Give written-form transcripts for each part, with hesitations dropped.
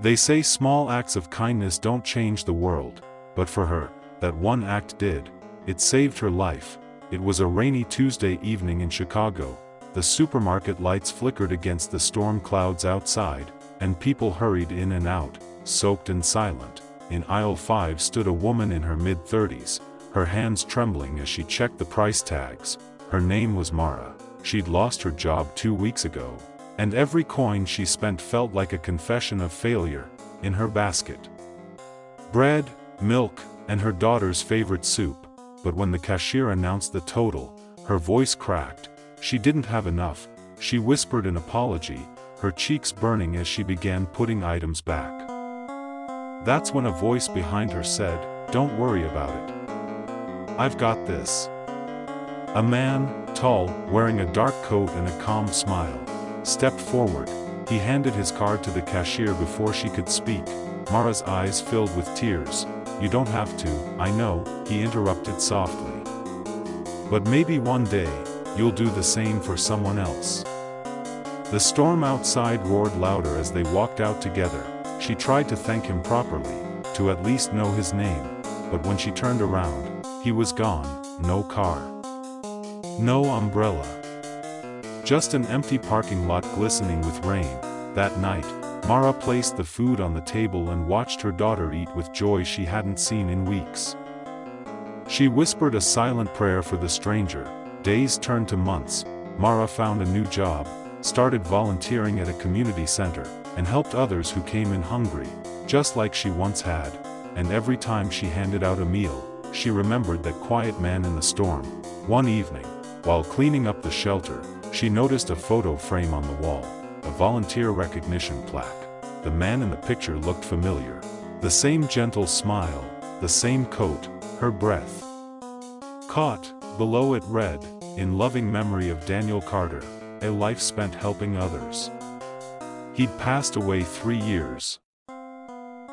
They say small acts of kindness don't change the world, but for her, that one act did. It saved her life. It was a rainy Tuesday evening in Chicago. The supermarket lights flickered against the storm clouds outside, and people hurried in and out, soaked and silent. In aisle 5 stood a woman in her mid-30s, her hands trembling as she checked the price tags. Her name was Mara. She'd lost her job 2 weeks ago, and every coin she spent felt like a confession of failure. In her basket, bread, milk, and her daughter's favorite soup. But when the cashier announced the total, her voice cracked. She didn't have enough. She whispered an apology, her cheeks burning as she began putting items back. That's when a voice behind her said, "Don't worry about it. I've got this." A man, tall, wearing a dark coat and a calm smile, stepped forward. He handed his card to the cashier before she could speak. Mara's eyes filled with tears. "You don't have to, I know," he interrupted softly. "But maybe one day, you'll do the same for someone else." The storm outside roared louder as they walked out together. She tried to thank him properly, to at least know his name, but when she turned around, he was gone. No car. No umbrella. Just an empty parking lot glistening with rain. That night, Mara placed the food on the table and watched her daughter eat with joy she hadn't seen in weeks. She whispered a silent prayer for the stranger. Days turned to months. Mara found a new job, started volunteering at a community center, and helped others who came in hungry, just like she once had. And every time she handed out a meal, she remembered that quiet man in the storm. One evening, while cleaning up the shelter, she noticed a photo frame on the wall, a volunteer recognition plaque. The man in the picture looked familiar. The same gentle smile, the same coat, her breath caught. Below it read, "In loving memory of Daniel Carter, a life spent helping others." He'd passed away 3 years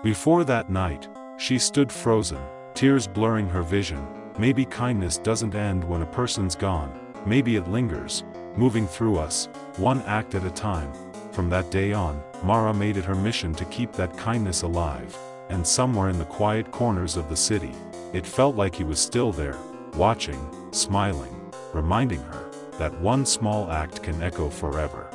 before that night. She stood frozen, tears blurring her vision. Maybe kindness doesn't end when a person's gone. Maybe it lingers, moving through us, one act at a time. From that day on, Mara made it her mission to keep that kindness alive. And somewhere in the quiet corners of the city, it felt like he was still there, watching, smiling, reminding her that one small act can echo forever.